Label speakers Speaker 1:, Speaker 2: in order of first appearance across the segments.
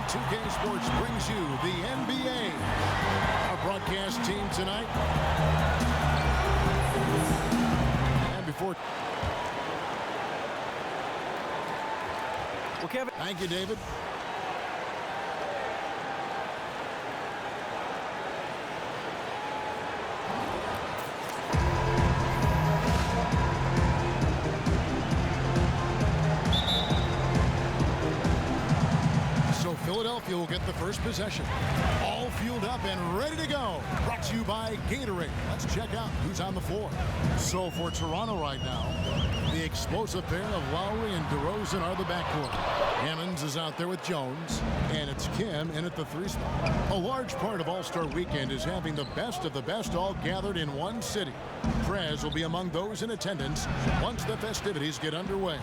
Speaker 1: NBA2K Sports brings you the NBA. Our broadcast team tonight. And before...
Speaker 2: Well, Kevin.
Speaker 1: Thank you, David. Philadelphia will get the first possession. All fueled up and ready to go. Brought to you by Gatorade. Let's check out who's on the floor. So for Toronto right now, the explosive pair of Lowry and DeRozan are the backcourt. Simmons is out there with Jones, and it's Kim in at the three spot. A large part of All-Star Weekend is having the best of the best all gathered in one city. Prez will be among those in attendance once the festivities get underway.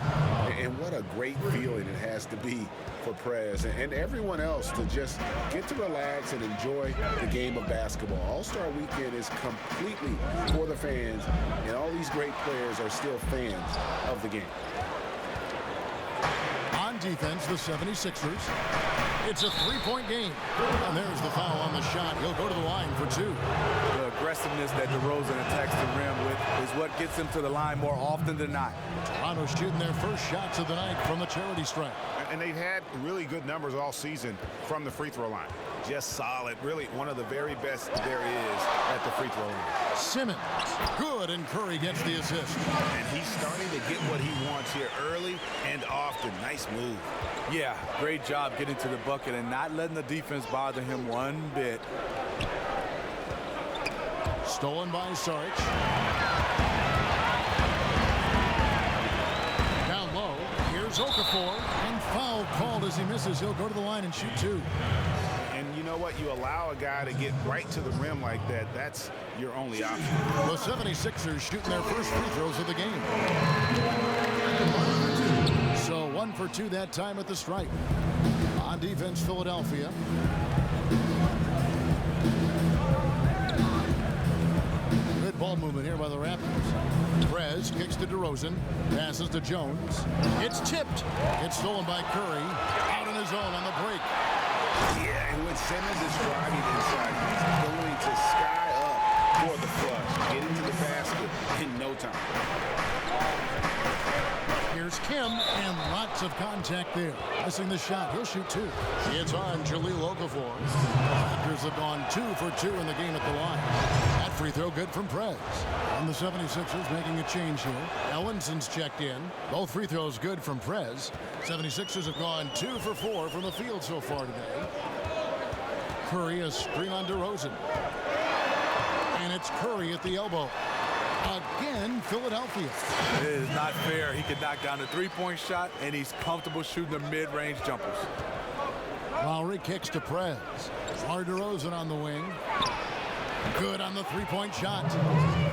Speaker 3: And what a great feeling it has to be for Prez and everyone else to just get to relax and enjoy the game of basketball. All-Star Weekend is completely for the fans, and all these great players are still fans of the game.
Speaker 1: On defense, the 76ers. It's a three-point game. And there's the foul on the shot. He'll go to the line for two.
Speaker 2: The aggressiveness that DeRozan attacks the rim with is what gets him to the line more often than not.
Speaker 1: Toronto shooting their first shots of the night from the charity stripe.
Speaker 4: And they've had really good numbers all season from the free throw line. Just solid. Really one of the very best there is at the free throw line.
Speaker 1: Simmons. Good, and Curry gets the assist.
Speaker 4: And he's starting to get what he wants here early and often. Nice move.
Speaker 2: Yeah, great job getting to the bucket and not letting the defense bother him one bit.
Speaker 1: Stolen by Saric. Down low. Here's Okafor. And foul called as he misses. He'll go to the line and shoot two.
Speaker 4: And you know what? You allow a guy to get right to the rim like that. That's your only option.
Speaker 1: The 76ers shooting their first free throws of the game. So 1 for 2 that time at the stripe. On defense, Philadelphia. Good ball movement here by the Raptors. Prez kicks to DeRozan. Passes to Jones. It's tipped. It's stolen by Curry. Out on his own on the break.
Speaker 4: Yeah, and when Simmons is driving inside, he's going to sky up for the flush. Get into the basket in no time.
Speaker 1: Here's Kim, and lots of contact there. Missing the shot. He'll shoot two. It's on Jahlil Okafor. Raptors have gone 2 for 2 in the game at the line. That free throw good from Prez. And the 76ers making a change here. Ellinson's checked in. Both free throws good from Prez. 76ers have gone 2 for 4 from the field so far today. Curry, a screen on DeRozan. And it's Curry at the elbow. Again, Philadelphia.
Speaker 2: It is not fair. He can knock down the three-point shot, and he's comfortable shooting the mid-range jumpers.
Speaker 1: Lowry kicks to Prez. DeRozan on the wing. Good on the three-point shot.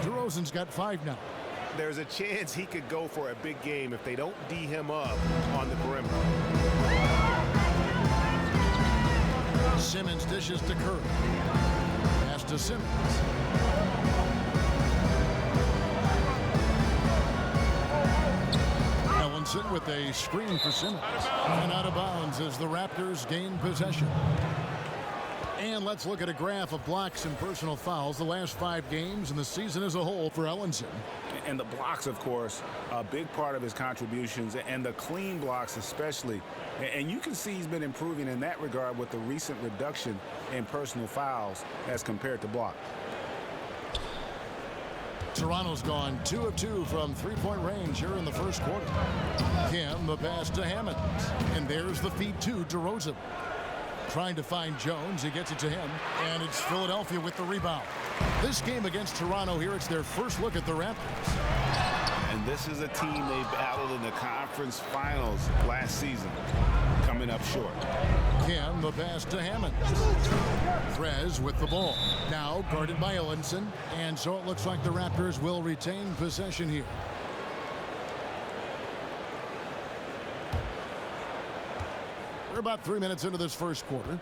Speaker 1: DeRozan's got 5 now.
Speaker 4: There's a chance he could go for a big game if they don't D him up on the perimeter.
Speaker 1: Simmons dishes to Curry. Pass to Simmons. Ellinson with a screen for Simmons. And out of bounds as the Raptors gain possession. And let's look at a graph of blocks and personal fouls the last 5 games and the season as a whole for Ellinson.
Speaker 4: And the blocks, of course, a big part of his contributions, and the clean blocks especially. And you can see he's been improving in that regard with the recent reduction in personal fouls as compared to block.
Speaker 1: Toronto's gone 2 of 2 from three-point range here in the first quarter. Kim, the pass to Hammond. And there's the feed to DeRozan. Trying to find Jones. He gets it to him. And it's Philadelphia with the rebound. This game against Toronto here, it's their first look at the Raptors.
Speaker 4: And this is a team they battled in the conference finals last season. Coming up short.
Speaker 1: Kim, the pass to Hammond. Prez with the ball. Now guarded by Ellinson. And so it looks like the Raptors will retain possession here. We're about 3 minutes into this first quarter.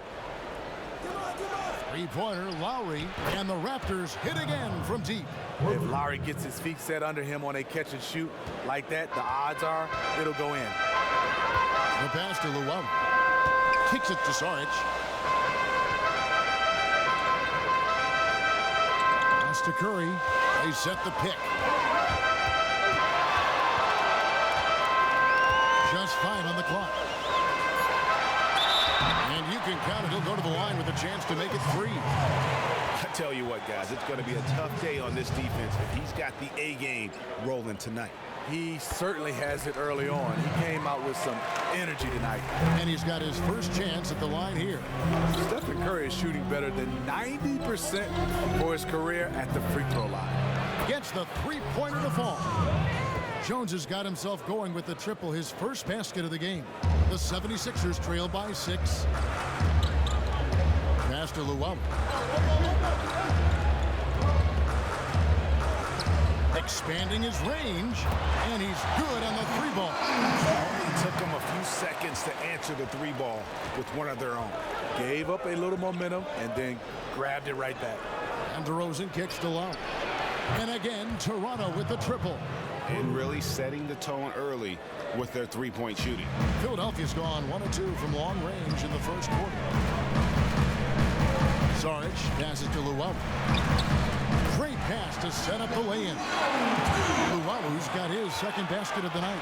Speaker 1: Three-pointer, Lowry, and the Raptors hit again from deep.
Speaker 2: If Lowry gets his feet set under him on a catch and shoot like that, the odds are it'll go in.
Speaker 1: The pass to Llewellyn. Kicks it to Saric. Pass to Curry. They set the pick. Just 5 on the clock. And you can count it. He'll go to the line with a chance to make it 3.
Speaker 4: I tell you what, guys, it's going to be a tough day on this defense if he's got the A game rolling tonight.
Speaker 2: He certainly has it early on. He came out with some energy tonight.
Speaker 1: And he's got his first chance at the line here.
Speaker 2: Stephen Curry is shooting better than 90% for his career at the free throw line.
Speaker 1: Gets the three-pointer to fall. Jones has got himself going with the triple, his first basket of the game. The 76ers trail by 6. Pass to Luau. Expanding his range, and he's good on the 3-ball.
Speaker 4: It took them a few seconds to answer the 3-ball with one of their own.
Speaker 2: Gave up a little momentum and then grabbed it right back.
Speaker 1: And DeRozan kicks to Low. And again, Toronto with the triple.
Speaker 4: And really setting the tone early with their 3-point shooting.
Speaker 1: Philadelphia's gone 1 of 2 from long range in the first quarter. Saric passes to Luau. Great pass to set up the lay-in. Luau's got his second basket of the night.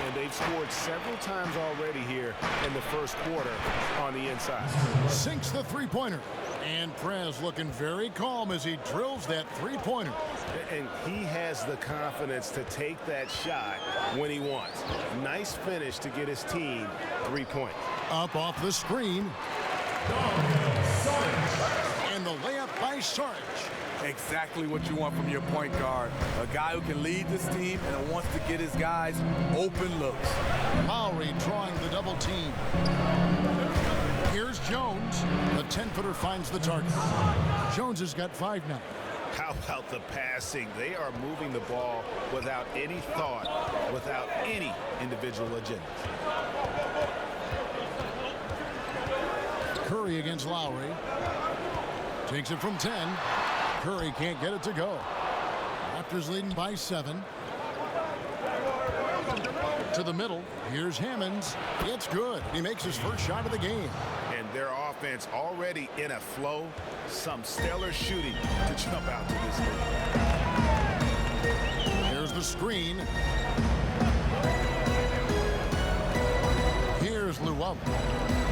Speaker 4: And they've scored several times already here in the first quarter on the inside.
Speaker 1: Sinks the three-pointer. And Prez looking very calm as he drills that three-pointer.
Speaker 4: And he has the confidence to take that shot when he wants. Nice finish to get his team 3 points.
Speaker 1: Up off the screen. And the layup by Saric.
Speaker 2: Exactly what you want from your point guard. A guy who can lead this team and wants to get his guys open looks.
Speaker 1: Lowry drawing the double team. Here's Jones. The 10-footer finds the target. Jones has got 5 now.
Speaker 4: How about the passing? They are moving the ball without any thought, without any individual agenda.
Speaker 1: Curry against Lowry. Takes it from 10. Curry can't get it to go. Raptors leading by 7. To the middle. Here's Hammonds. It's good. He makes his first shot of the game.
Speaker 4: And their offense already in a flow. Some stellar shooting to jump out to this lead.
Speaker 1: Here's the screen. Here's Luau.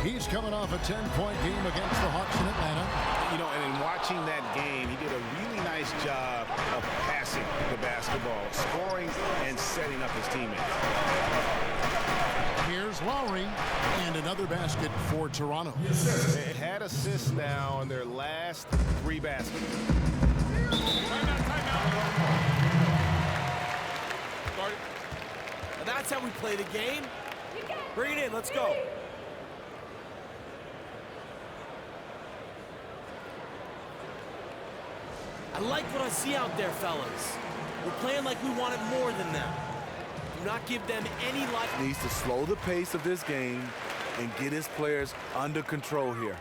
Speaker 1: He's coming off a 10-point game against the Hawks in Atlanta.
Speaker 4: You know, and in watching that game, he did a really nice job of passing the basketball, scoring and setting up his teammates.
Speaker 1: Here's Lowry, and another basket for Toronto.
Speaker 4: They had assists now on their last 3 baskets.
Speaker 5: Now that's how we play the game. Bring it in, let's go. I like what I see out there, fellas. We're playing like we wanted more than them. Do not give them any life.
Speaker 2: Needs to slow the pace of this game and get his players under control here.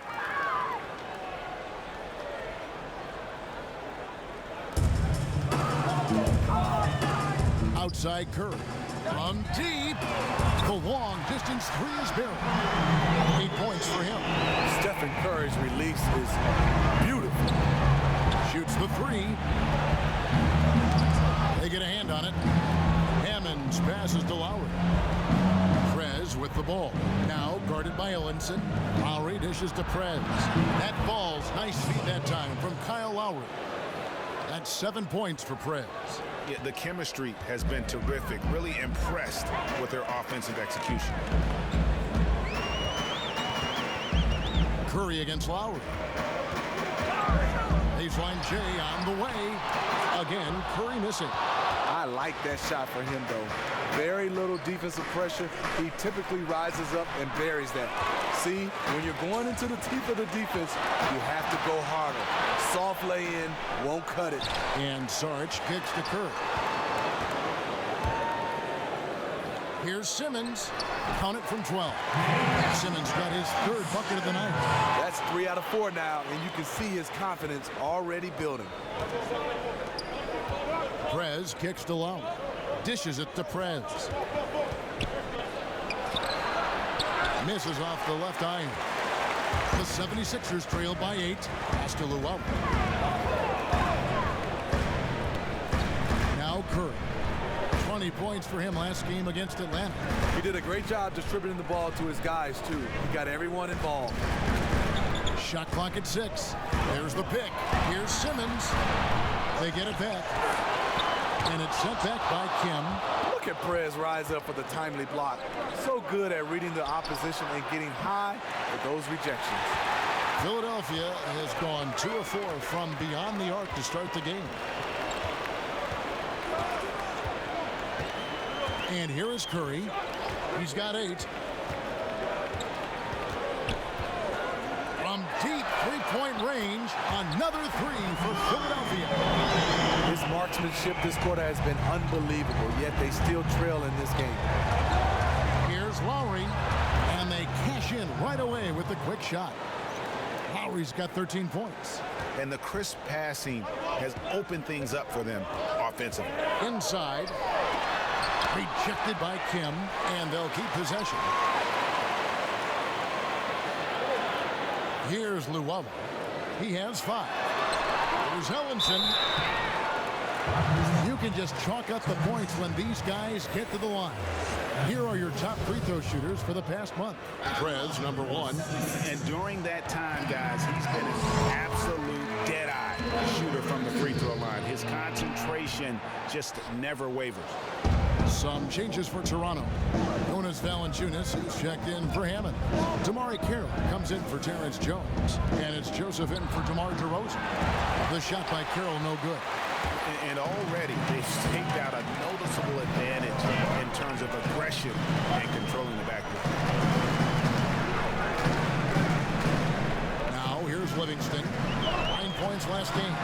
Speaker 1: Outside Curry. From deep. The long distance 3 is buried. 8 points for him.
Speaker 2: Stephen Curry's release is beautiful.
Speaker 1: Shoots the 3. They get a hand on it. Hammonds passes to Lowry. Prez with the ball. Now guarded by Ellenson. Lowry dishes to Prez. That ball's nice feed that time from Kyle Lowry. That's 7 points for Prez.
Speaker 4: Yeah, the chemistry has been terrific. Really impressed with their offensive execution.
Speaker 1: Curry against Lowry. Baseline J on the way. Again, Curry missing.
Speaker 2: I like that shot for him, though. Very little defensive pressure. He typically rises up and buries that. See, when you're going into the teeth of the defense, you have to go harder. Soft lay-in won't cut it.
Speaker 1: And Saric kicks to Curry. Here's Simmons. Count it from 12. Simmons got his 3rd bucket of the night.
Speaker 2: That's 3 out of 4 now, and you can see his confidence already building.
Speaker 1: Prez kicks to Lowry. Dishes it to Prez. Misses off the left iron. The 76ers trail by 8. Pass to Llewellyn. Now Curry. 20 points for him last game against Atlanta.
Speaker 2: He did a great job distributing the ball to his guys, too. He got everyone involved.
Speaker 1: Shot clock at 6. There's the pick. Here's Simmons. They get it back. And it's sent back by Kim.
Speaker 2: Look at Perez rise up for the timely block. So good at reading the opposition and getting high with those rejections.
Speaker 1: Philadelphia has gone 2 of 4 from beyond the arc to start the game. And here is Curry. He's got 8. From deep three-point range, another 3 for Philadelphia.
Speaker 2: His marksmanship this quarter has been unbelievable, yet they still trail in this game.
Speaker 1: Here's Lowry, and they cash in right away with the quick shot. Lowry's got 13 points.
Speaker 4: And the crisp passing has opened things up for them offensively.
Speaker 1: Inside, rejected by Kim, and they'll keep possession. Here's Llewellyn. He has 5. Here's Ellenson. You can just chalk up the points when these guys get to the line. Here are your top free throw shooters for the past month. Prez, number 1.
Speaker 4: And during that time, guys, he's been an absolute dead-eye shooter from the free throw line. His concentration just never wavers.
Speaker 1: Some changes for Toronto. Jonas Valanciunas, who's checked in for Hammond. Damari Carroll comes in for Terrence Jones. And it's Joseph in for DeMar DeRozan. The shot by Carroll no good.
Speaker 4: And already they've staked out a noticeable advantage in terms of aggression and controlling the backcourt.
Speaker 1: Now here's Livingston. 9 points last game.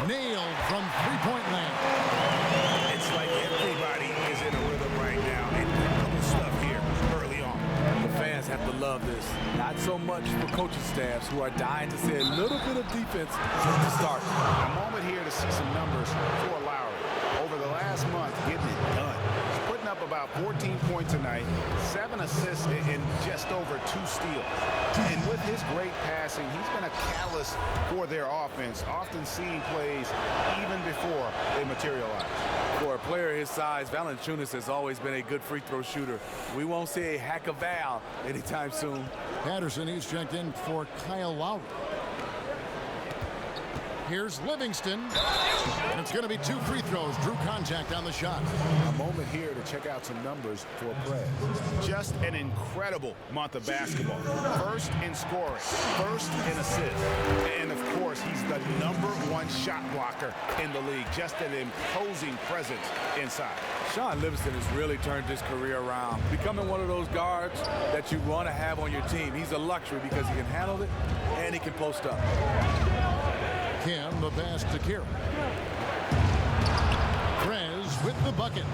Speaker 1: Nailed from three-point land.
Speaker 4: It's like everybody is in a rhythm right now. Incredible stuff here early on.
Speaker 2: The fans have to love this. Not so much for coaching staffs who are dying to see a little bit of defense to start.
Speaker 4: A moment here to see some numbers for Lowry. Over the last month, getting it done. He's putting up about 14 points a night, 7 assists, and just over 2 steals. And with his great passing, he's been a catalyst for their offense, often seeing plays even before they materialize.
Speaker 2: For a player his size, Valanciunas has always been a good free throw shooter. We won't see a hack of Val anytime soon.
Speaker 1: Patterson, he's checked in for Kyle Lowry. Here's Livingston. And it's going to be 2 free throws. Drew contact on the shot.
Speaker 4: A moment here to check out some numbers for Prez. Just an incredible month of basketball. First in scoring, first in assists. And of course, he's the #1 shot blocker in the league. Just an imposing presence inside.
Speaker 2: Sean Livingston has really turned his career around, becoming one of those guards that you want to have on your team. He's a luxury because he can handle it and he can post up.
Speaker 1: Kim, the pass to Carroll. Prez with the bucket.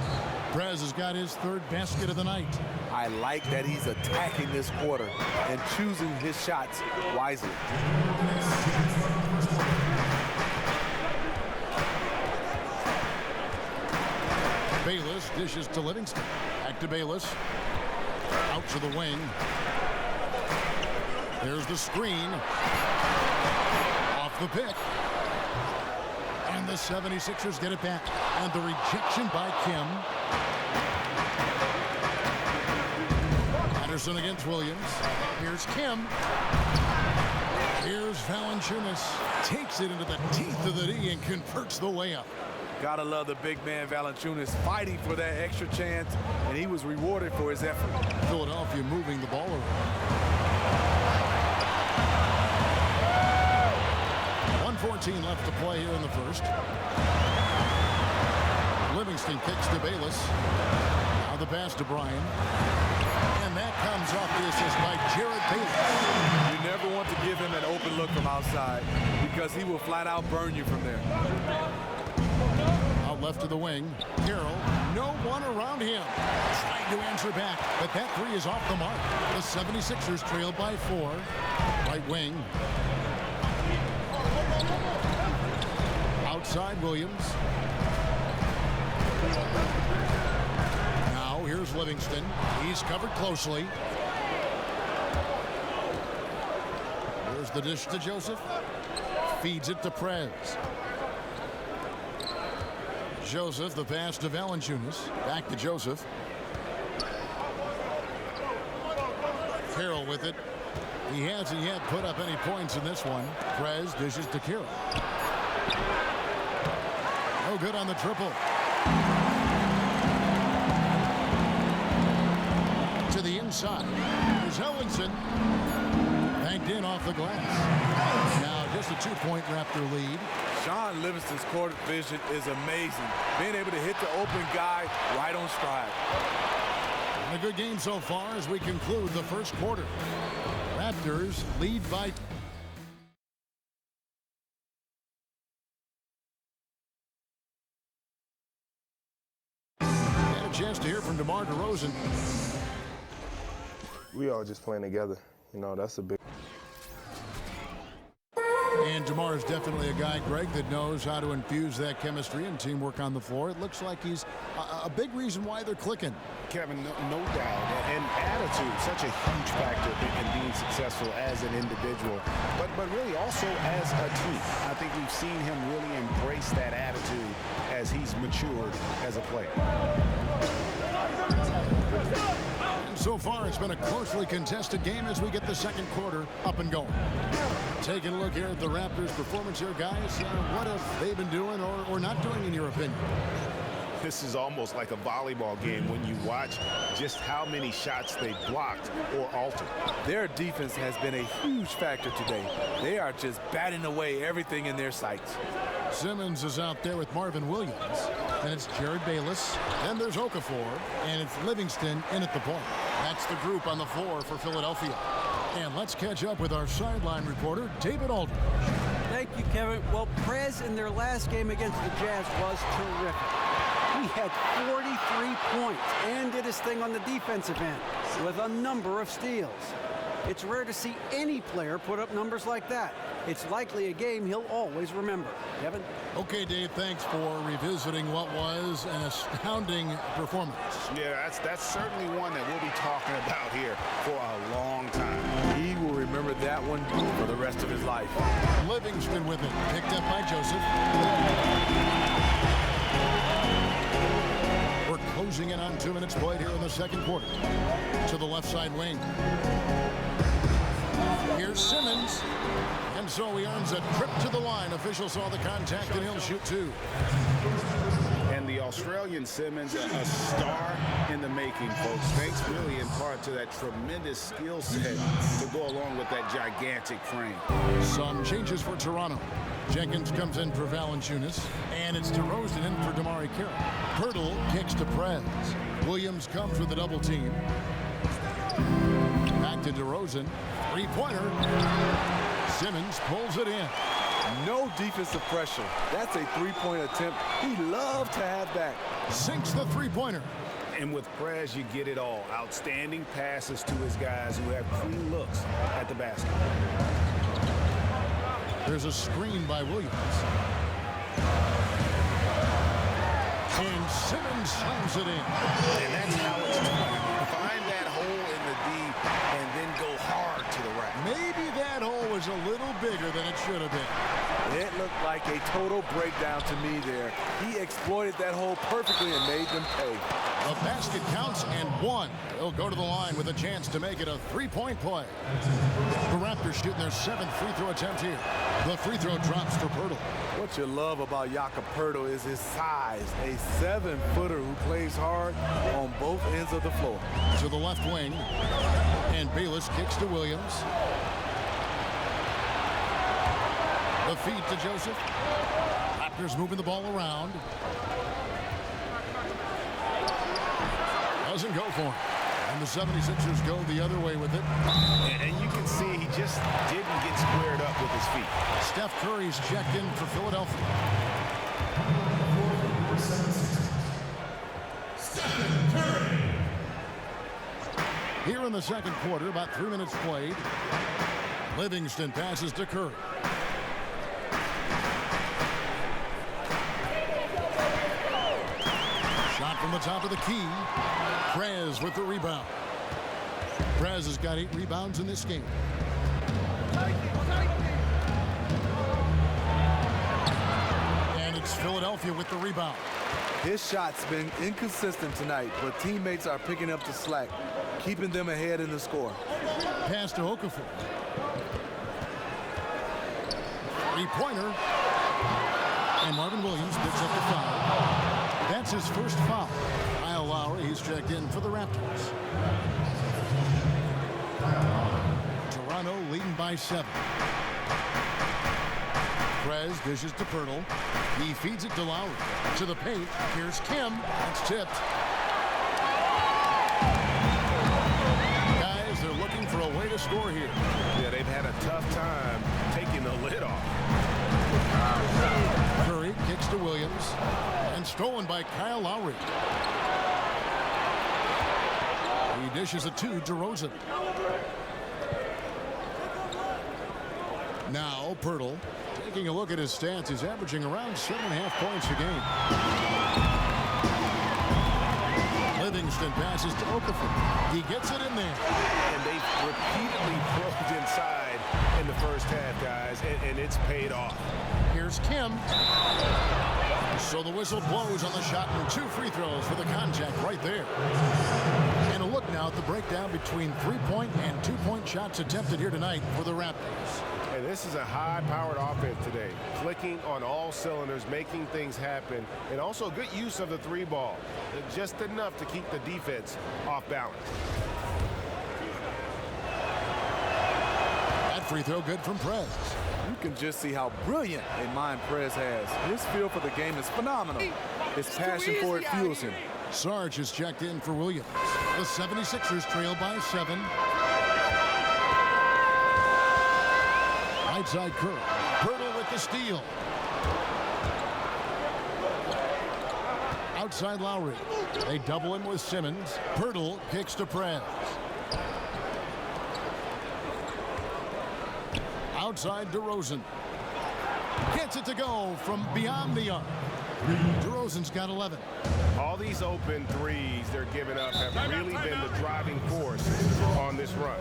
Speaker 1: Prez has got his 3rd basket of the night.
Speaker 2: I like that he's attacking this quarter and choosing his shots wisely.
Speaker 1: Bayless dishes to Livingston. Back to Bayless. Out to the wing. There's the screen. Off the pick. And the 76ers get it back. And the rejection by Kim. Patterson against Williams. Here's Kim. Here's Valanciunas. Takes it into the teeth of the D and converts the layup.
Speaker 2: Gotta love the big man Valanciunas fighting for that extra chance, and he was rewarded for his effort.
Speaker 1: Philadelphia moving the ball around. 1:14 left to play here in the first. Livingston kicks to Bayless. Now the pass to Bryan. And that comes off the assist by Jared Bayless.
Speaker 2: You never want to give him an open look from outside because he will flat out burn you from there.
Speaker 1: Out left to the wing. Carroll, no one around him. Trying to answer back, but that 3 is off the mark. The 76ers trail by 4. Right wing. Outside Williams. Now here's Livingston. He's covered closely. The dish to Joseph. Feeds it to Prez. Joseph, the pass to Valanciunas. Back to Joseph. Carroll with it. He hasn't yet put up any points in this one. Prez dishes to Carroll. No good on the triple. To the inside. Here's Ellenson. Banked in off the glass. Now just a 2-point Raptor lead.
Speaker 2: Sean Livingston's court vision is amazing. Being able to hit the open guy right on stride.
Speaker 1: And a good game so far as we conclude the first quarter. Raptors lead by... And a chance to hear from DeMar DeRozan.
Speaker 6: We all just playing together. You know, that's a big...
Speaker 1: And DeMar is definitely a guy, Greg, that knows how to infuse that chemistry and teamwork on the floor. It looks like he's a big reason why they're clicking.
Speaker 3: Kevin, no doubt. And attitude, such a huge factor in being successful as an individual, but really also as a team. I think we've seen him really embrace that attitude as he's matured as a player.
Speaker 1: So far, it's been a closely contested game as we get the second quarter up and going. Taking a look here at the Raptors' performance here, guys. What have they been doing or not doing, in your opinion?
Speaker 4: This is almost like a volleyball game when you watch just how many shots they blocked or altered.
Speaker 2: Their defense has been a huge factor today. They are just batting away everything in their sights.
Speaker 1: Simmons is out there with Marvin Williams. Then it's Jared Bayless. Then there's Okafor. And it's Livingston in at the point. That's the group on the floor for Philadelphia. And let's catch up with our sideline reporter, David Aldridge.
Speaker 7: Thank you, Kevin. Well, Prez in their last game against the Jazz was terrific. He had 43 points and did his thing on the defensive end with a number of steals. It's rare to see any player put up numbers like that. It's likely a game he'll always remember. Kevin?
Speaker 1: Okay, Dave, thanks for revisiting what was an astounding performance.
Speaker 4: Yeah, that's certainly one that we'll be talking about here for a long time.
Speaker 2: He will remember that one for the rest of his life.
Speaker 1: Livingston with it, picked up by Joseph. We're closing in on 2 minutes played here in the second quarter. To the left side wing. Here's Simmons. And so he earns a trip to the line. Officials saw the contact and he'll shoot 2.
Speaker 3: And the Australian Simmons, a star in the making, folks. Thanks really in part to that tremendous skill set to go along with that gigantic frame.
Speaker 1: Some changes for Toronto. Jenkins comes in for Valanciunas. And it's DeRozan in for Damari Carroll. Pirtle kicks to Prez. Williams comes with a double team. Back to DeRozan. Three-pointer. Simmons pulls it in.
Speaker 2: No defensive pressure. That's a three-point attempt he loved to have that.
Speaker 1: Sinks the three-pointer.
Speaker 4: And with Prez, you get it all. Outstanding passes to his guys who have clean looks at the basket.
Speaker 1: There's a screen by Williams. And Simmons slams it in.
Speaker 3: And that's how it's done. Find that hole in the D and then go hard to the rack.
Speaker 1: Maybe that hole was a little bigger than it should have been.
Speaker 2: It looked like a total breakdown to me there. He exploited that hole perfectly and made them pay.
Speaker 1: The basket counts and 1. They'll go to the line with a chance to make it a three-point play. The Raptors shooting their 7th free throw attempt here. The free throw drops for Pirtle.
Speaker 2: What you love about Jakob Poeltl is his size. A 7-footer who plays hard on both ends of the floor.
Speaker 1: To the left wing. And Bayless kicks to Williams. The feed to Joseph. Raptors moving the ball around. Doesn't go for him. And the 76ers go the other way with it.
Speaker 4: And you can see he just didn't get squared up with his feet.
Speaker 1: Steph Curry's checked in for Philadelphia. Here in the second quarter, about 3 minutes played. Livingston passes to Curry. Shot from the top of the key. Prez with the rebound. Prez has got 8 rebounds in this game. And it's Philadelphia with the rebound.
Speaker 2: His shot's been inconsistent tonight, but teammates are picking up the slack, keeping them ahead in the score.
Speaker 1: Pass to Okafor. Three-pointer. And Marvin Williams picks up the foul. That's his first foul. Kyle Lowry, he's checked in for the Raptors. Toronto leading by 7. Prez dishes to Pirtle. He feeds it to Lowry. To the paint. Here's Kim. It's tipped. Guys, they're looking for a way to score here.
Speaker 4: Yeah, they've had a tough time taking the lid off.
Speaker 1: Curry kicks to Williams. And stolen by Kyle Lowry. He dishes it to DeRozan. Now Pirtle. Taking a look at his stats, he's averaging around 7.5 points a game. Livingston passes to Okafor. He gets it in there.
Speaker 4: And they've repeatedly probed inside in the first half, guys, and it's paid off.
Speaker 1: Here's Kim. So the whistle blows on the shot and 2 free throws for the contact right there. And a look now at the breakdown between 3-point and 2-point shots attempted here tonight for the Raptors.
Speaker 4: And this is a high-powered offense today, clicking on all cylinders, making things happen, and also good use of the 3-ball, just enough to keep the defense off balance.
Speaker 1: That free throw good from Prez.
Speaker 2: You can just see how brilliant a mind Prez has. His feel for the game is phenomenal. His passion for it fuels him.
Speaker 1: Sarge is checked in for Williams. The 76ers trail by 7. Right side Curry. Pirtle with the steal. Outside Lowry. They double him with Simmons. Pirtle kicks to Prez. Outside DeRozan. Gets it to go from beyond the arc. DeRozan's got 11.
Speaker 4: All these open threes they're giving up have really been the driving force on this run.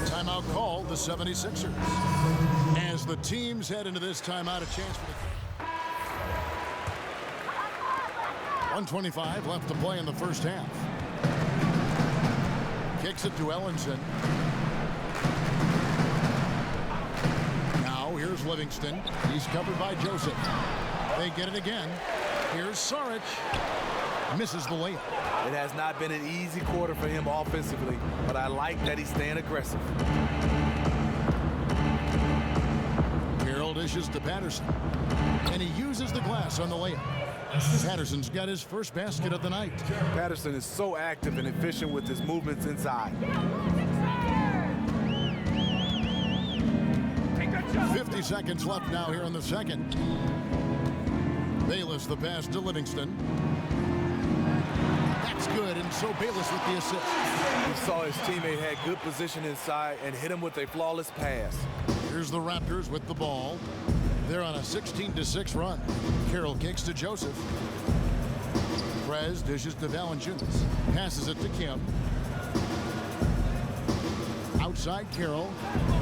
Speaker 1: Timeout called the 76ers. As the teams head into this timeout, a chance for the 1:25 left to play in the first half. Kicks it to Ellenson. Now here's Livingston. He's covered by Joseph. They get it again. Here's Saric. Misses the layup.
Speaker 2: It has not been an easy quarter for him offensively, but I like that he's staying aggressive.
Speaker 1: Carroll dishes to Patterson. And he uses the glass on the layup. Patterson's got his first basket of the night.
Speaker 2: Patterson is so active and efficient with his movements inside.
Speaker 1: 50 seconds left now here in the second. Bayless the pass to Livingston. That's good, and so Bayless with the assist.
Speaker 2: He saw his teammate had good position inside and hit him with a flawless pass.
Speaker 1: Here's the Raptors with the ball. They're on a 16-6 run. Carroll kicks to Joseph. Prez dishes to Valanciunas. Passes it to Kim. Outside Carroll.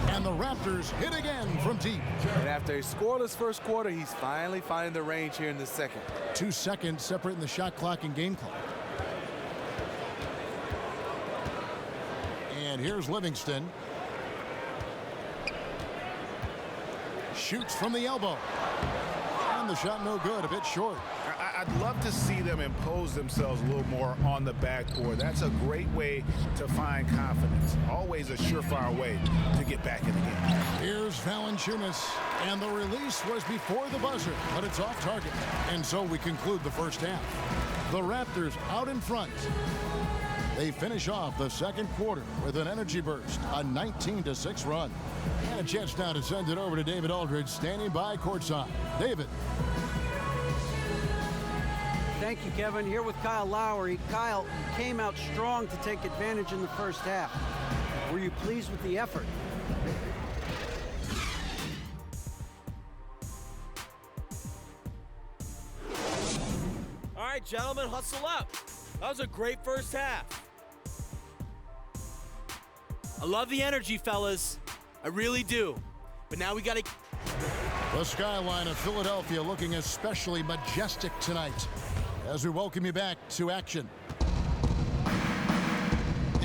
Speaker 1: And the Raptors hit again from deep.
Speaker 2: And after a scoreless first quarter, he's finally finding the range here in the second.
Speaker 1: 2 seconds separating the shot clock and game clock. And here's Livingston. Shoots from the elbow. And the shot no good, a bit short.
Speaker 4: I'd love to see them impose themselves a little more on the backboard. That's a great way to find confidence. Always a surefire way to get back in the game.
Speaker 1: Here's Valanciunas. And the release was before the buzzer, but it's off target. And so we conclude the first half. The Raptors out in front. They finish off the second quarter with an energy burst, a 19-6 run. And a chance now to send it over to David Aldridge, standing by courtside. David.
Speaker 7: Thank you, Kevin. Here with Kyle Lowry. Kyle came out strong to take advantage in the first half. Were you pleased with the effort?
Speaker 5: All right, gentlemen, hustle up. That was a great first half. I love the energy, fellas. I really do. But now we got to...
Speaker 1: The skyline of Philadelphia looking especially majestic tonight as we welcome you back to action.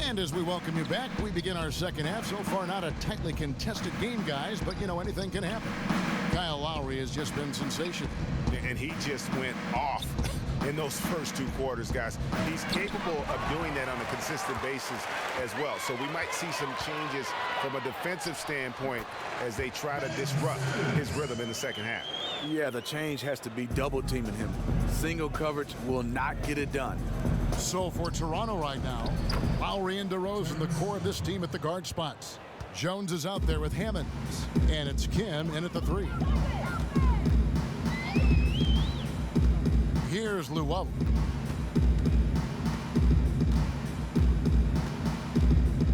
Speaker 1: And as we welcome you back, we begin our second half. So far, not a tightly contested game, guys, but, you know, anything can happen. Kyle Lowry has just been sensational.
Speaker 4: And he just went off in those first 2 quarters, guys. He's capable of doing that on a consistent basis as well. So we might see some changes from a defensive standpoint as they try to disrupt his rhythm in the second half.
Speaker 2: Yeah, the change has to be double teaming him. Single coverage will not get it done.
Speaker 1: So for Toronto right now, Lowry and DeRozan, the core of this team at the guard spots. Jones is out there with Hammonds, and it's Kim in at the 3. Here's Luwawu.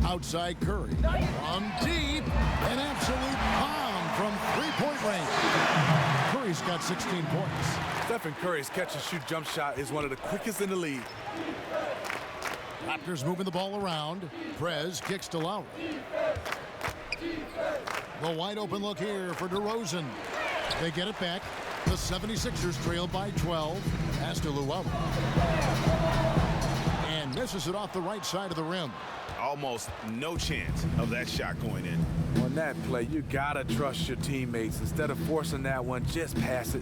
Speaker 1: Outside Curry. From deep, an absolute bomb from three-point range. Curry's got 16 points.
Speaker 2: Stephen Curry's catch-and-shoot jump shot is one of the quickest in the league.
Speaker 1: Raptors moving the ball around. Prez kicks to Lowry. The wide open look here for DeRozan. They get it back. The 76ers trail by 12. Pass to Luwawu. And misses it off the right side of the rim.
Speaker 4: Almost no chance of that shot going in.
Speaker 2: On that play, you gotta trust your teammates. Instead of forcing that one, just pass it.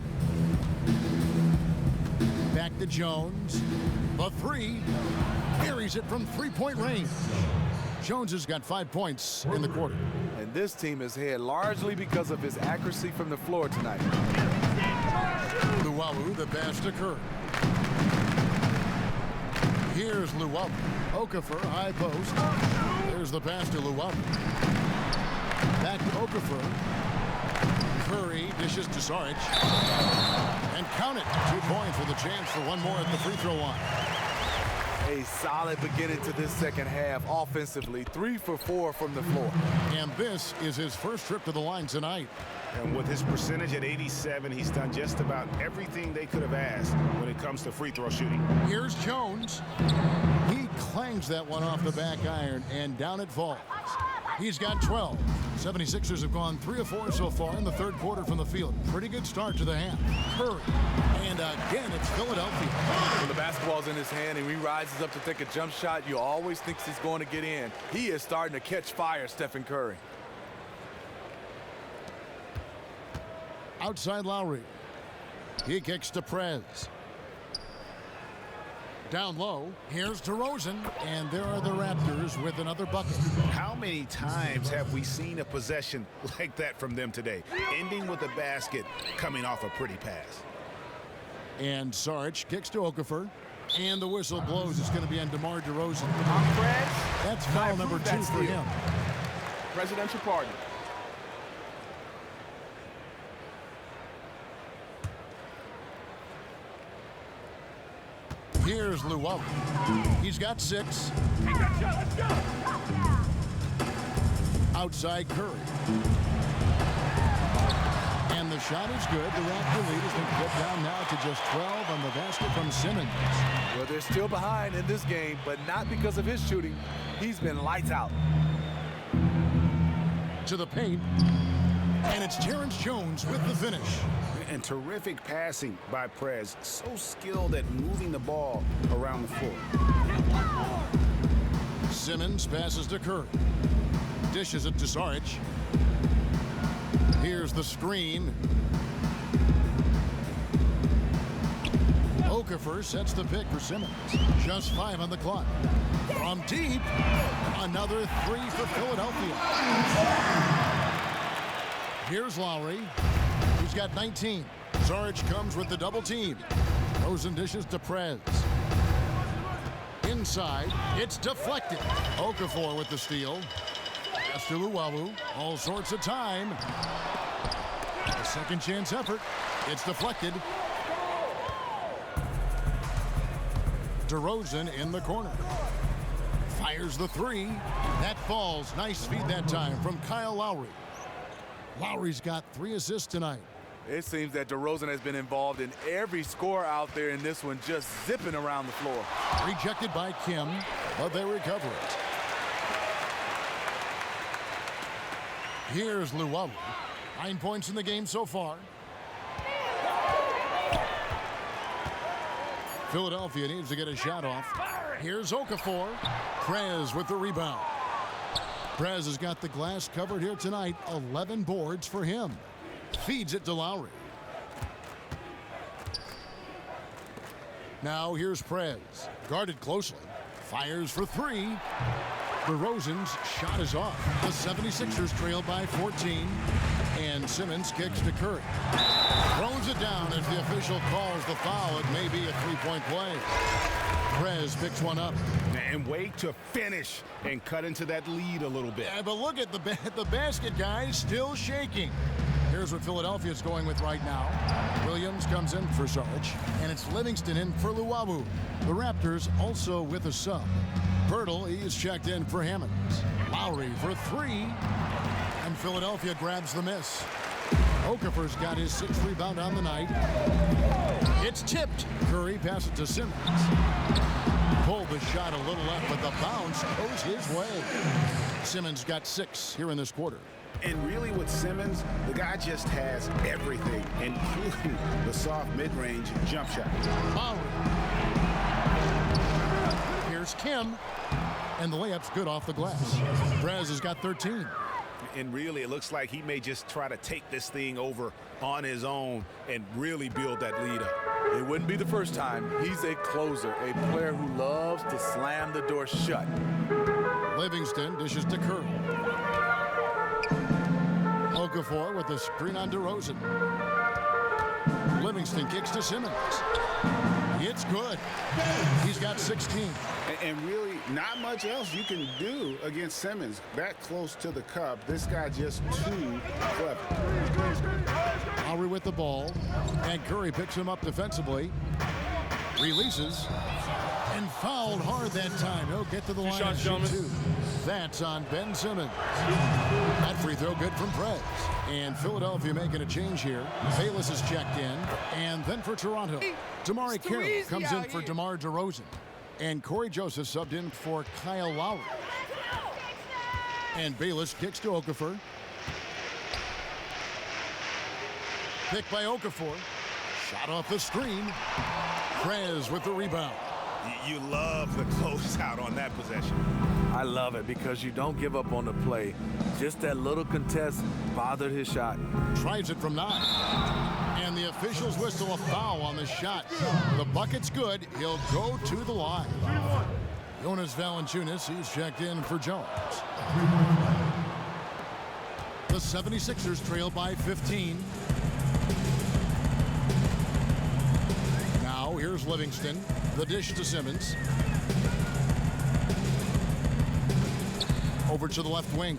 Speaker 1: Back to Jones. The 3. Carries it from three-point range. Jones has got 5 points in the quarter.
Speaker 2: And this team is ahead largely because of his accuracy from the floor tonight.
Speaker 1: Luwawu, the pass to Curry. Here's Luwawu. Okafor, high post. There's the pass to Luwawu. Back to Okafor. Curry dishes to Saric. And count it. 2 points with a chance for one more at the free throw line.
Speaker 2: A solid beginning to this second half offensively. 3 for 4 from the floor.
Speaker 1: And this is his first trip to the line tonight.
Speaker 4: And with his percentage at 87, he's done just about everything they could have asked when it comes to free throw shooting.
Speaker 1: Here's Jones. He clangs that one off the back iron, and down it falls. He's got 12. 76ers have gone 3 of 4 so far in the third quarter from the field. Pretty good start to the half. Curry. And again, it's Philadelphia.
Speaker 2: When the basketball's in his hand and he rises up to take a jump shot, you always think he's going to get in. He is starting to catch fire, Stephen Curry.
Speaker 1: Outside Lowry. He kicks to Prez. Down low, here's DeRozan, and there are the Raptors with another bucket.
Speaker 4: How many times have we seen a possession like that from them today, ending with a basket coming off a pretty pass?
Speaker 1: And Saric kicks to Okafor, and the whistle blows. It's going to be on DeMar DeRozan. That's foul number 2 for him.
Speaker 8: Presidential pardon.
Speaker 1: Here's Luwawu. He's got 6.
Speaker 8: Let's go.
Speaker 1: Outside Curry. And the shot is good. The Raptor lead has been put down now to just 12 on the basket from Simmons.
Speaker 2: Well, they're still behind in this game, but not because of his shooting. He's been lights out.
Speaker 1: To the paint. And it's Terrence Jones with the finish.
Speaker 4: And terrific passing by Prez. So skilled at moving the ball around the floor.
Speaker 1: Simmons passes to Curry. Dishes it to Saric. Here's the screen. Okafor sets the pick for Simmons. Just 5 on the clock. From deep, another 3 for Philadelphia. Here's Lowry. He's got 19. Saric comes with the double team. Rosen dishes to Prez. Inside, it's deflected. Okafor with the steal. Pass to Luwawu. All sorts of time. A second chance effort. It's deflected. DeRozan in the corner. Fires the 3. That falls. Nice feed that time from Kyle Lowry. Lowry's got 3 assists tonight.
Speaker 2: It seems that DeRozan has been involved in every score out there in this one, just zipping around the floor.
Speaker 1: Rejected by Kim, but they recover it. Here's Luwawu. 9 points in the game so far. Philadelphia needs to get a shot off. Here's Okafor. Prez with the rebound. Prez has got the glass covered here tonight. 11 boards for him. Feeds it to Lowry. Now here's Prez. Guarded closely. Fires for three. DeRozan's shot is off. The 76ers trail by 14. And Simmons kicks to Curry. Throws it down as the official calls the foul. It may be a three-point play. Prez picks one up.
Speaker 4: And wait to finish and cut into that lead a little bit.
Speaker 1: Yeah, but look at the basket, guys, still shaking. Here's what Philadelphia's going with right now. Williams comes in for Sarge, and it's Livingston in for Luwawu. The Raptors also with a sub. Pirtle, he's checked in for Hammonds. Lowry for three, and Philadelphia grabs the miss. Okafor's got his 6th rebound on the night. It's tipped. Curry passes it to Simmons. Pulled the shot a little left, but the bounce goes his way. Simmons got 6 here in this quarter.
Speaker 4: And really with Simmons, the guy just has everything, including the soft mid-range jump shot.
Speaker 1: Lowry. Here's Kim. And the layup's good off the glass. Prez has got 13.
Speaker 4: And really, it looks like he may just try to take this thing over on his own and really build that lead up.
Speaker 2: It wouldn't be the first time. He's a closer, a player who loves to slam the door shut.
Speaker 1: Livingston dishes to Curry. Okafor with the screen on DeRozan. Livingston kicks to Simmons. It's good. He's got 16.
Speaker 3: And really, not much else you can do against Simmons. That close to the cup, this guy just too clever.
Speaker 1: Lowry with the ball, and Curry picks him up defensively. Releases, and fouled hard that time. He'll get to the line and shoot two. That's on Ben Simmons. That free throw good from Prez. And Philadelphia making a change here. Bayless is checked in. And then for Toronto, Damari Carroll comes in for DeMar DeRozan. And Corey Joseph subbed in for Kyle Lowry. And Bayless kicks to Okafor. Picked by Okafor. Shot off the screen. Prez with the rebound.
Speaker 4: You love the closeout on that possession.
Speaker 2: I love it because you don't give up on the play. Just that little contest bothered his shot.
Speaker 1: Tries it from 9. And the officials whistle a foul on the shot. The bucket's good. He'll go to the line. Jonas Valanciunas, he's checked in for Jones. The 76ers trail by 15. Now here's Livingston. The dish to Simmons. Over to the left wing.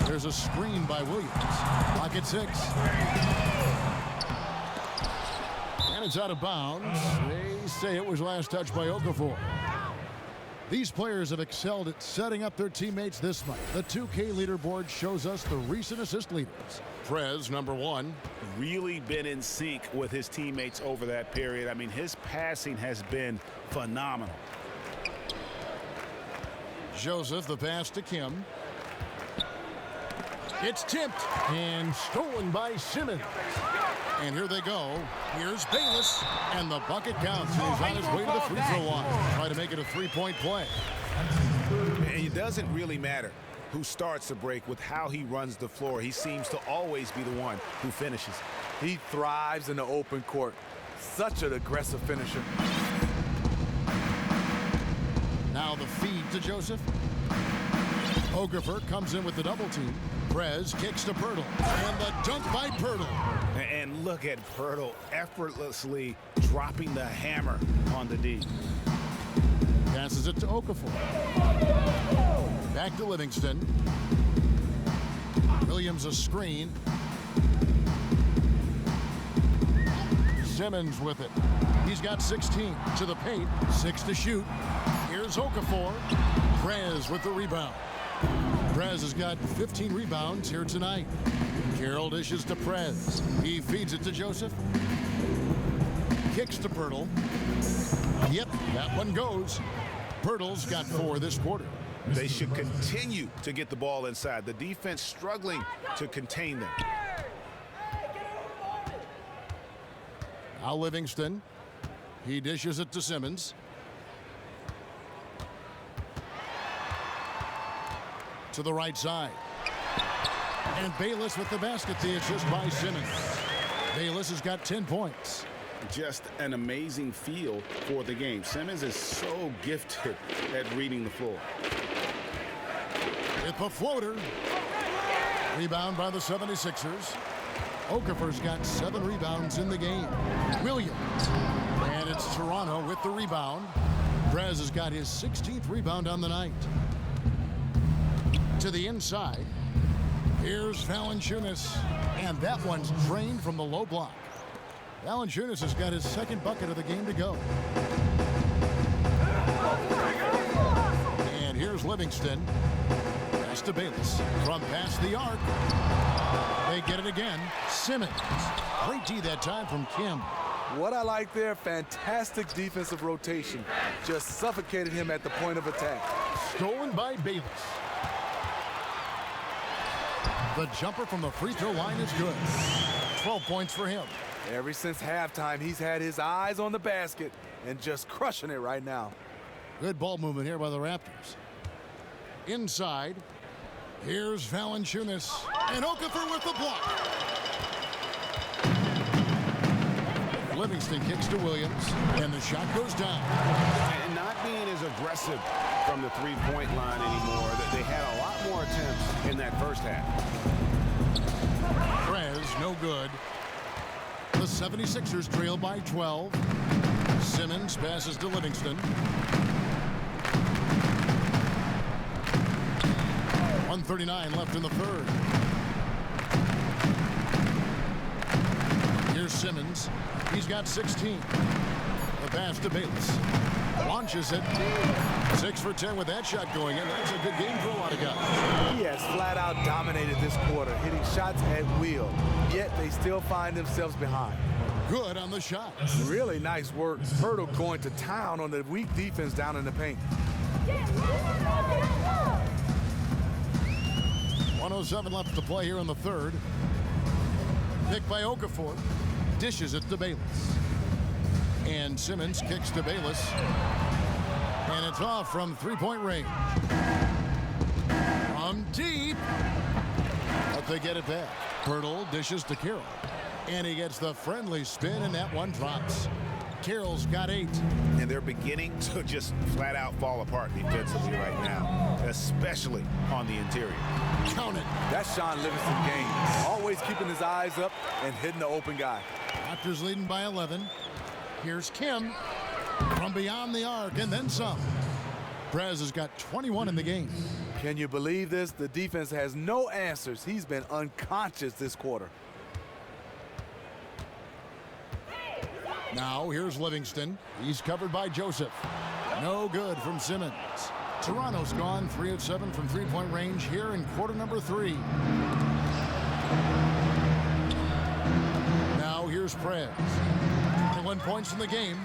Speaker 1: There's a screen by Williams. Pocket 6. And it's out of bounds. They say it was last touched by Okafor. These players have excelled at setting up their teammates this month. The 2K leaderboard shows us the recent assist leaders. Prez, number 1.
Speaker 4: Really been in sync with his teammates over that period. I mean, his passing has been phenomenal.
Speaker 1: Joseph, the pass to Kim. It's tipped and stolen by Simmons. And here they go. Here's Bayless, and the bucket counts. He's on his way to the free throw line. Try to make it a three-point play.
Speaker 4: And it doesn't really matter who starts the break with how he runs the floor. He seems to always be the one who finishes.
Speaker 2: He thrives in the open court. Such an aggressive finisher.
Speaker 1: Now the feed to Joseph. Okafor comes in with the double team. Prez kicks to Pirtle. And the dunk by Pirtle.
Speaker 4: And look at Pirtle effortlessly dropping the hammer on the D.
Speaker 1: Passes it to Okafor. Back to Livingston. Williams a screen. Simmons with it. He's got 16 to the paint. 6 to shoot. Here's Okafor. Prez with the rebound. Prez has got 15 rebounds here tonight. Carroll dishes to Prez. He feeds it to Joseph. Kicks to Pirtle. Yep, that one goes. Pirtle's got 4 this quarter.
Speaker 4: They should continue to get the ball inside. The defense struggling to contain them.
Speaker 1: Now Livingston. He dishes it to Simmons. To the right side. And Bayless with the basket. The assist by Simmons. Bayless has got 10 points.
Speaker 3: Just an amazing feel for the game. Simmons is so gifted at reading the floor.
Speaker 1: With a floater. Rebound by the 76ers. Okafor's got 7 rebounds in the game. Williams. And it's Toronto with the rebound. Prez has got his 16th rebound on the night. To the inside. Here's Valanciunas. And that one's drained from the low block. Valanciunas has got his 2nd bucket of the game to go. And here's Livingston. Pass to Bayless. From past the arc. They get it again. Simmons. Great D that time from Kim.
Speaker 2: What I like there, fantastic defensive rotation. Just suffocated him at the point of attack.
Speaker 1: Stolen by Bayless. The jumper from the free throw line is good. 12 points for him.
Speaker 2: Ever since halftime, he's had his eyes on the basket and just crushing it right now.
Speaker 1: Good ball movement here by the Raptors. Inside. Here's Valanciunas. And Okafor with the block. Livingston kicks to Williams. And the shot goes down.
Speaker 4: And not being as aggressive from the three-point line anymore. They had a lot more attempts in that first half.
Speaker 1: Prez, no good. The 76ers trail by 12. Simmons passes to Livingston. 1:39 left in the third. Here's Simmons. He's got 16. The pass to Bayless. Launches it. 6 for 10 with that shot going in. That's a good game for a lot of guys.
Speaker 2: He has flat out dominated this quarter, hitting shots at will. Yet they still find themselves behind.
Speaker 1: Good on the shot.
Speaker 2: Really nice work. Pirtle going to town on the weak defense down in the paint.
Speaker 1: 1:07 left to play here in the third. Pick by Okafor. Dishes it to Bayless. And Simmons kicks to Bayless. And it's off from three-point range. From deep. But they get it back. Pirtle dishes to Carroll. And he gets the friendly spin, and that one drops. Carroll's got 8.
Speaker 4: And they're beginning to just flat out fall apart defensively right now, especially on the interior.
Speaker 1: Count it.
Speaker 2: That's Sean Livingston's game. Always keeping his eyes up and hitting the open guy.
Speaker 1: Raptors leading by 11. Here's Kim from beyond the arc, and then some. Prez has got 21 in the game.
Speaker 2: Can you believe this? The defense has no answers. He's been unconscious this quarter.
Speaker 1: Now here's Livingston. He's covered by Joseph. No good from Simmons. Toronto's gone 3 of 7 from three-point range here in quarter number 3. Now here's Prez. 21 points in the game.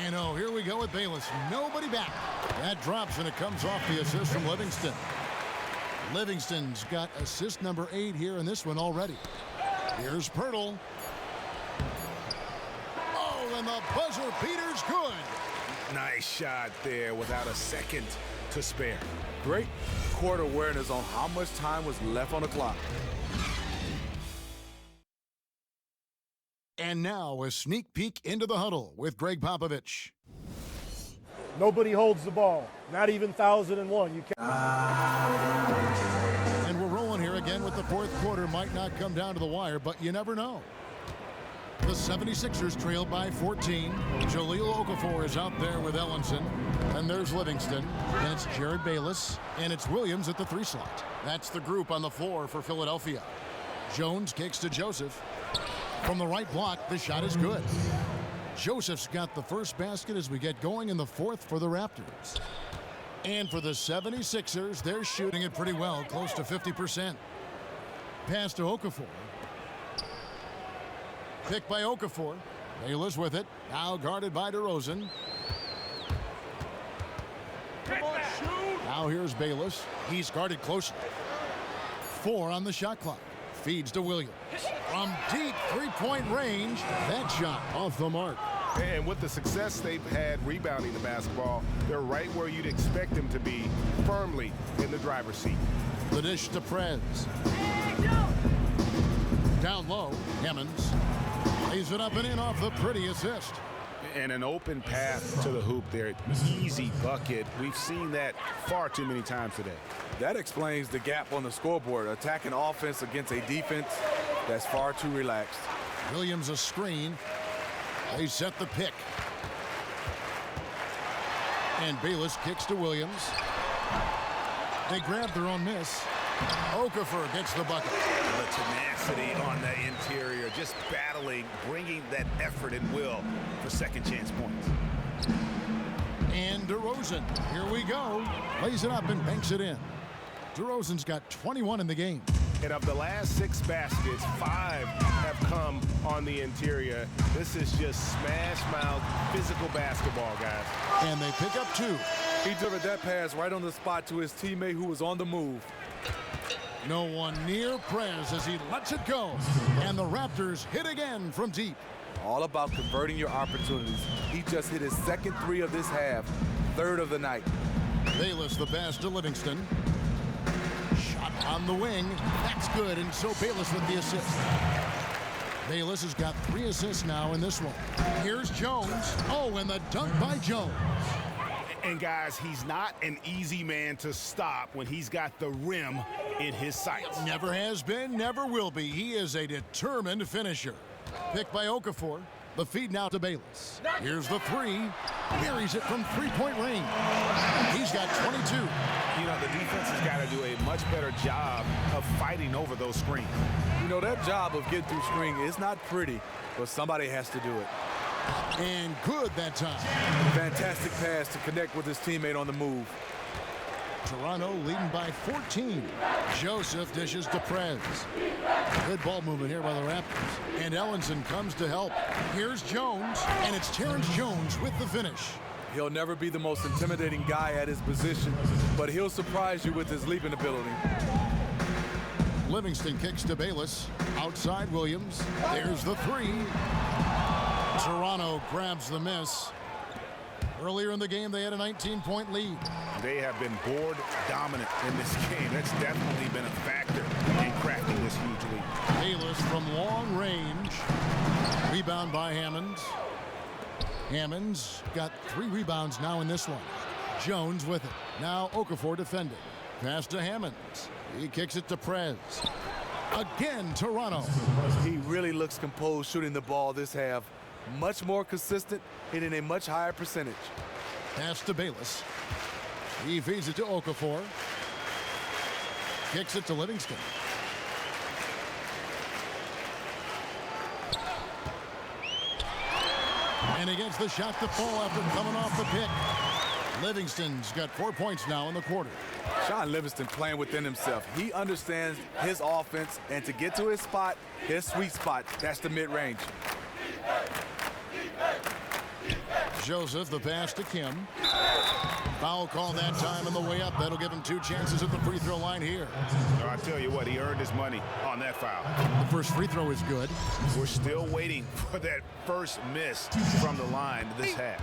Speaker 1: And oh, here we go with Bayless. Nobody back. That drops, and it comes off the assist from Livingston. Livingston's got assist number 8 here in this one already. Here's Pirtle. Oh, and the buzzer beater's good.
Speaker 4: Nice shot there without a second to spare.
Speaker 2: Great court awareness on how much time was left on the clock.
Speaker 1: And now a sneak peek into the huddle with Greg Popovich.
Speaker 9: Nobody holds the ball, not even 1001. You can't.
Speaker 1: And we're rolling here again with the fourth quarter. Might not come down to the wire, but you never know. The 76ers trail by 14. Jahlil Okafor is out there with Ellenson. And there's Livingston. And it's Jared Bayless. And it's Williams at the 3 slot. That's the group on the floor for Philadelphia. Jones kicks to Joseph. From the right block, the shot is good. Joseph's got the first basket as we get going in the fourth for the Raptors. And for the 76ers, they're shooting it pretty well, close to 50%. pass to Okafor. Picked by Okafor. Bayless with it. Now guarded by DeRozan. Now here's Bayless. He's guarded closely. 4 on the shot clock. Feeds to Williams. From deep three-point range, that shot off the mark.
Speaker 4: And with the success they've had rebounding the basketball, they're right where you'd expect them to be, firmly in the driver's seat.
Speaker 1: The dish to Prez. Down low, Simmons lays it up and in off the pretty assist.
Speaker 4: And an open path to the hoop there. Easy bucket. We've seen that far too many times today.
Speaker 2: That explains the gap on the scoreboard. Attacking offense against a defense that's far too relaxed.
Speaker 1: Williams a screen. They set the pick. And Bayless kicks to Williams. They grab their own miss. Okafor gets the bucket.
Speaker 4: The tenacity on the interior, just battling, bringing that effort and will for second chance points.
Speaker 1: And DeRozan, here we go. Lays it up and banks it in. DeRozan's got 21 in the game.
Speaker 4: And of the last 6 baskets, 5 have come on the interior. This is just smash-mouth physical basketball, guys.
Speaker 1: And they pick up 2.
Speaker 2: He delivered that pass right on the spot to his teammate who was on the move.
Speaker 1: No one near Prez as he lets it go. And the Raptors hit again from deep.
Speaker 2: All about converting your opportunities. He just hit his second 3 of this half, 3rd of the night.
Speaker 1: Bayless the pass to Livingston. Shot on the wing. That's good, and so Bayless with the assist. Bayless has got 3 assists now in this one. Here's Jones. Oh, and the dunk by Jones.
Speaker 4: And guys, he's not an easy man to stop when he's got the rim in his sights.
Speaker 1: Never has been, never will be. He is a determined finisher. Picked by Okafor. The feed now to Bayless. Here's the 3. Buries it from three-point range. He's got 22.
Speaker 4: You know, the defense has got to do a much better job of fighting over those screens.
Speaker 2: You know, that job of getting through screen is not pretty, but somebody has to do it.
Speaker 1: And good that time.
Speaker 2: Fantastic pass to connect with his teammate on the move.
Speaker 1: Toronto leading by 14. Joseph dishes to Prez. Good ball movement here by the Raptors. And Ellenson comes to help. Here's Jones, and it's Terrence Jones with the finish.
Speaker 2: He'll never be the most intimidating guy at his position, but he'll surprise you with his leaping ability.
Speaker 1: Livingston kicks to Bayless. Outside Williams. There's the 3. Toronto grabs the miss. Earlier in the game, they had a 19-point lead.
Speaker 4: They have been board dominant in this game. That's definitely been a factor in cracking this huge lead.
Speaker 1: Bayless from long range. Rebound by Hammonds. Hammonds got 3 rebounds now in this one. Jones with it. Now Okafor defending. Pass to Hammonds. He kicks it to Prez. Again, Toronto.
Speaker 2: He really looks composed shooting the ball this half. Much more consistent, hitting a much higher percentage.
Speaker 1: Pass to Bayless. He feeds it to Okafor. Kicks it to Livingston. And he gets the shot to fall after coming off the pick. Livingston's got 4 points now in the quarter.
Speaker 2: Sean Livingston playing within himself. He understands his offense, and to get to his spot, his sweet spot, that's the mid-range.
Speaker 1: Joseph, the pass to Kim. Foul call that time on the way up. That'll give him 2 chances at the free throw line here.
Speaker 4: I tell you what, he earned his money on that foul.
Speaker 1: The first free throw is good.
Speaker 4: We're still waiting for that first miss from the line this half.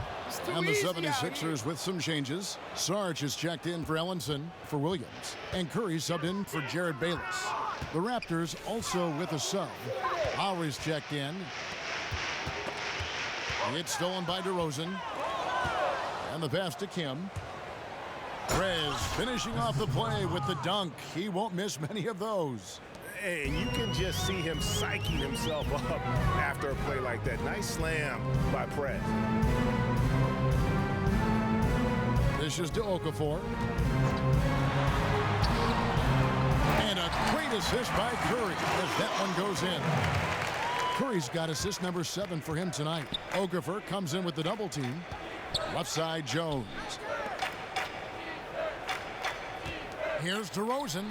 Speaker 1: And the 76ers with some changes. Sarge is checked in for Ellenson for Williams. And Curry subbed in for Jared Bayless. The Raptors also with a sub. Lowry's checked in. It's stolen by DeRozan. And the pass to Kim. Prez finishing off the play with the dunk. He won't miss many of those.
Speaker 4: And you can just see him psyching himself up after a play like that. Nice slam by Prez.
Speaker 1: Dishes to Okafor. And a great assist by Curry as that one goes in. Curry's got assist number 7 for him tonight. Okafor comes in with the double team. Left side, Jones. Here's DeRozan.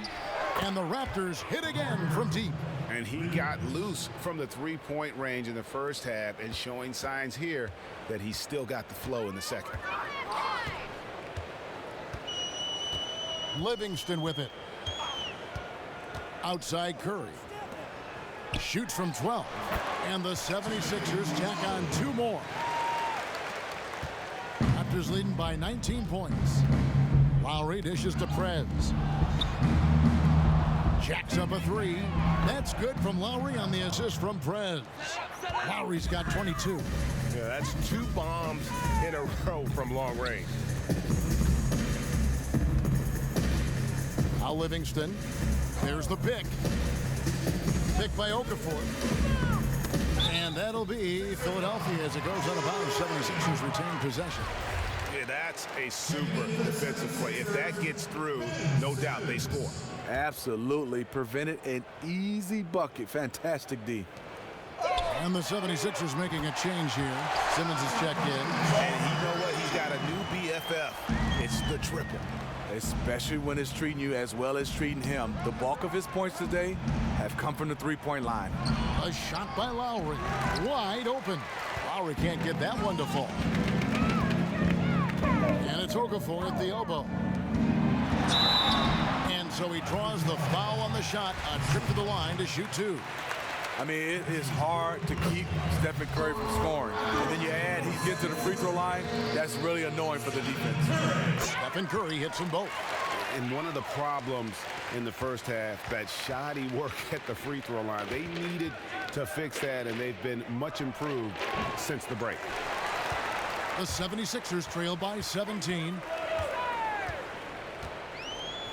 Speaker 1: And the Raptors hit again from deep.
Speaker 4: And he got loose from the three-point range in the first half and showing signs here that he's still got the flow in the second.
Speaker 1: Livingston with it. Outside Curry. Shoots from 12. And the 76ers tack on 2 more. Raptors leading by 19 points. Lowry dishes to Prez. Jacks up a 3. That's good from Lowry on the assist from Prez. Lowry's got 22.
Speaker 8: Yeah, that's 2 bombs in a row from long range.
Speaker 1: Now Livingston. There's the pick. Pick by Okafor. And that'll be Philadelphia as it goes out of bounds. 76ers retain possession.
Speaker 4: Yeah, that's a super defensive play. If that gets through, no doubt they score.
Speaker 2: Absolutely. Prevented an easy bucket. Fantastic D.
Speaker 1: And the 76ers making a change here. Simmons is checked in.
Speaker 4: And you know what? He's got a new BFF. It's the triple.
Speaker 2: Especially when it's treating you as well as treating him. The bulk of his points today have come from the three-point line.
Speaker 1: A shot by Lowry. Wide open. Lowry can't get that one to fall. And it's Okafor at the elbow. And so he draws the foul on the shot. A trip to the line to shoot 2.
Speaker 2: I mean, it is hard to keep Stephen Curry from scoring. And then you add he's getting to the free throw line. That's really annoying for the defense.
Speaker 1: Stephen Curry hits them both.
Speaker 4: And one of the problems in the first half, that shoddy work at the free throw line. They needed to fix that, and they've been much improved since the break.
Speaker 1: The 76ers trail by 17.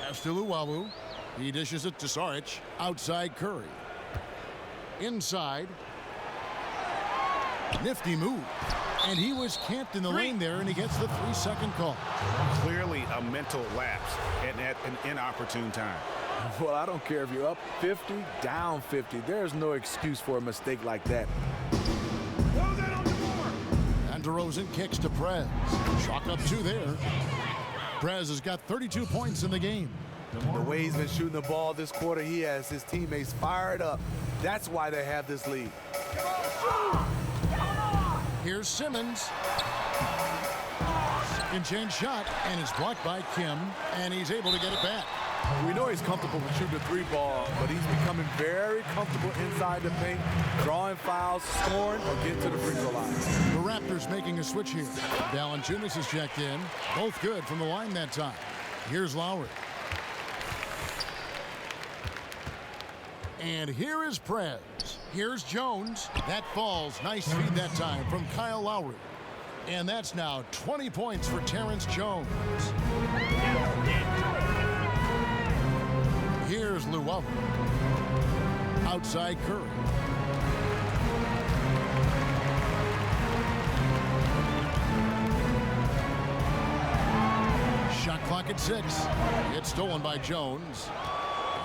Speaker 1: Pass to Luwawu. He dishes it to Saric. Outside Curry. Inside. Nifty move. And he was camped in the lane there, and he gets the 3-second call.
Speaker 4: Clearly a mental lapse and at an inopportune time.
Speaker 2: Well, I don't care if you're up 50, down 50. There's no excuse for a mistake like that.
Speaker 1: And DeRozan kicks to Prez. Chalk up 2 there. Prez has got 32 points in the game.
Speaker 2: The way he's been shooting the ball this quarter, he has his teammates fired up. That's why they have this lead.
Speaker 1: Here's Simmons. Second change shot, and it's blocked by Kim, and he's able to get it back.
Speaker 2: We know he's comfortable with shooting the 3 ball, but he's becoming very comfortable inside the paint, drawing fouls, scoring, or getting to the free throw line.
Speaker 1: The Raptors making a switch here. Valanciunas is checked in. Both good from the line that time. Here's Lowry. And here is Prez. Here's Jones. That falls. Nice feed that time from Kyle Lowry. And that's now 20 points for Terrence Jones. Here's Luwawu. Outside Curry. Shot clock at 6. It's stolen by Jones.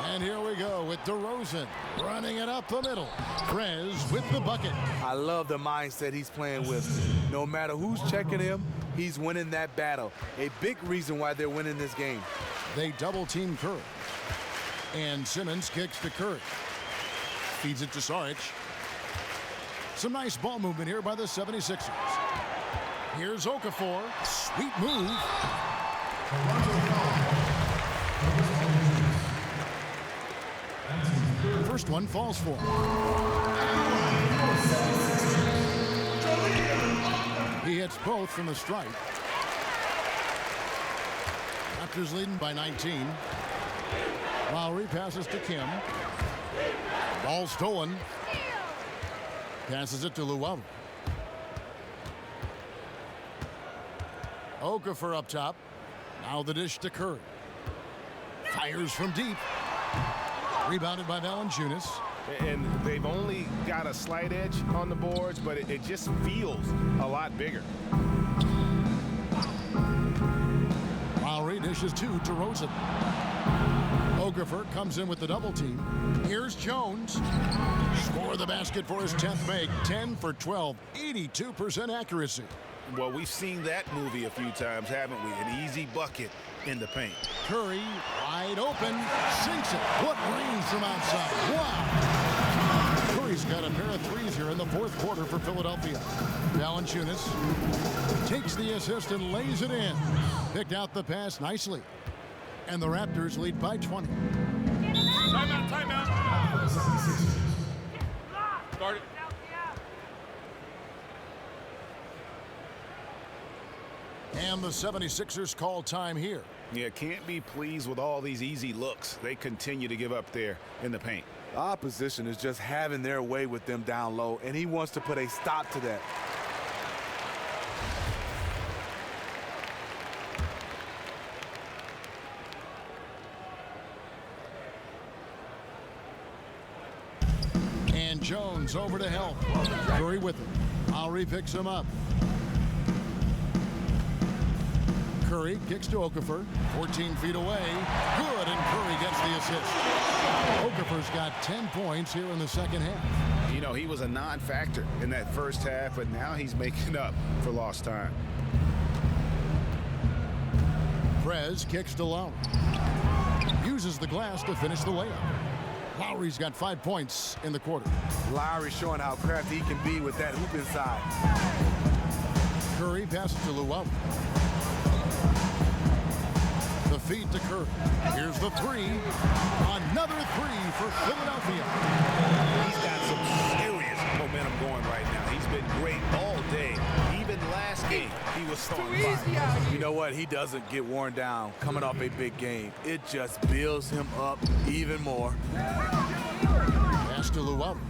Speaker 1: And here we go with DeRozan running it up the middle. Prez with the bucket.
Speaker 2: I love the mindset he's playing with. No matter who's checking him, he's winning that battle. A big reason why they're winning this game.
Speaker 1: They double team Curry. And Simmons kicks to Curry. Feeds it to Saric. Some nice ball movement here by the 76ers. Here's Okafor. Sweet move. First one falls for him. He hits both from the stripe. Raptors leading by 19. Lowry passes to Kim. Ball stolen. Passes it to Luwawu. Okafor up top. Now the dish to Curry. Fires from deep. Rebounded by Valanciunas.
Speaker 4: And they've only got a slight edge on the boards, but it just feels a lot bigger.
Speaker 1: Lowry dishes to DeRozan. Okafor comes in with the double team. Here's Jones. Score the basket for his 10th make. 10 for 12. 82% accuracy.
Speaker 4: Well, we've seen that movie a few times, haven't we? An easy bucket in the paint.
Speaker 1: Curry, wide open, sinks it. What range from outside. Wow. Curry's got a pair of threes here in the fourth quarter for Philadelphia. Valanciunas takes the assist and lays it in. Picked out the pass nicely. And the Raptors lead by 20.
Speaker 8: Timeout, timeout. Start it.
Speaker 1: And the 76ers call time here.
Speaker 4: Yeah, can't be pleased with all these easy looks they continue to give up there in the paint.
Speaker 2: The opposition is just having their way with them down low, and he wants to put a stop to that.
Speaker 1: And Jones over to help. Curry with him. Lowry picks him up. Curry kicks to Okafor, 14 feet away. Good, and Curry gets the assist. Okafor's got 10 points here in the second half.
Speaker 4: You know, he was a non-factor in that first half, but now he's making up for lost time.
Speaker 1: Prez kicks to Lowry. Uses the glass to finish the layup. Lowry's got 5 points in the quarter.
Speaker 2: Lowry showing how crafty he can be with that hoop inside.
Speaker 1: Curry passes to Llewellyn. The feed to Curry. Here's the three. Another three for Philadelphia.
Speaker 4: He's got some serious momentum going right now. He's been great all day. Even last game, he was so on fire.
Speaker 2: You know what? He doesn't get worn down coming off a big game. It just builds him up even more.
Speaker 1: Pass to Llewellyn.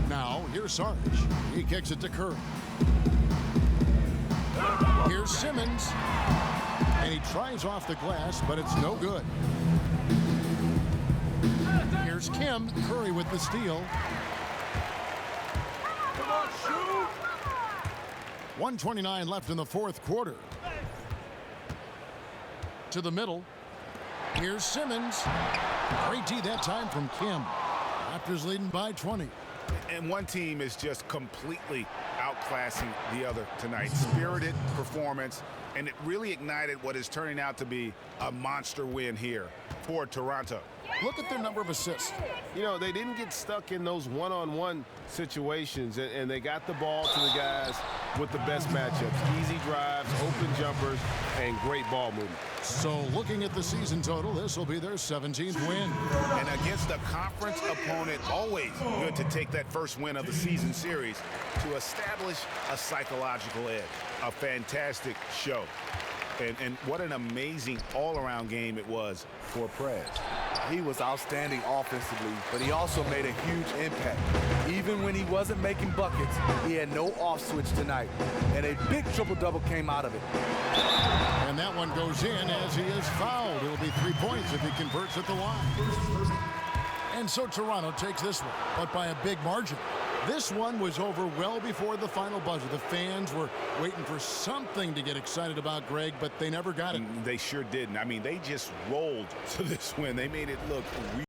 Speaker 1: Now, here's Sarge. He kicks it to Curry. Here's Simmons. And he tries off the glass, but it's no good. Here's Kim. Curry with the steal. 1:29 left in the fourth quarter. To the middle. Here's Simmons. Great D that time from Kim. Raptors leading by 20.
Speaker 4: And one team is just completely outclassing the other tonight. Spirited performance, and it really ignited what is turning out to be a monster win here for Toronto.
Speaker 1: Look at their number of assists.
Speaker 8: You know, they didn't get stuck in those one-on-one situations, and they got the ball to the guys with the best matchups. Easy drives, open jumpers, and great ball movement.
Speaker 1: So looking at the season total, this will be their 17th win.
Speaker 4: And against a conference opponent, always good to take that first win of the season series to establish a psychological edge. A fantastic show. And what an amazing all-around game it was for Prez.
Speaker 2: He was outstanding offensively, but he also made a huge impact. Even when he wasn't making buckets, he had no off switch tonight. And a big triple-double came out of it.
Speaker 1: And that one goes in as he is fouled. It'll be 3 points if he converts at the line. And so Toronto takes this one, but by a big margin. This one was over well before the final buzzer. The fans were waiting for something to get excited about, Greg, but they never got it.
Speaker 4: They sure didn't. I mean, they just rolled to this win. They made it look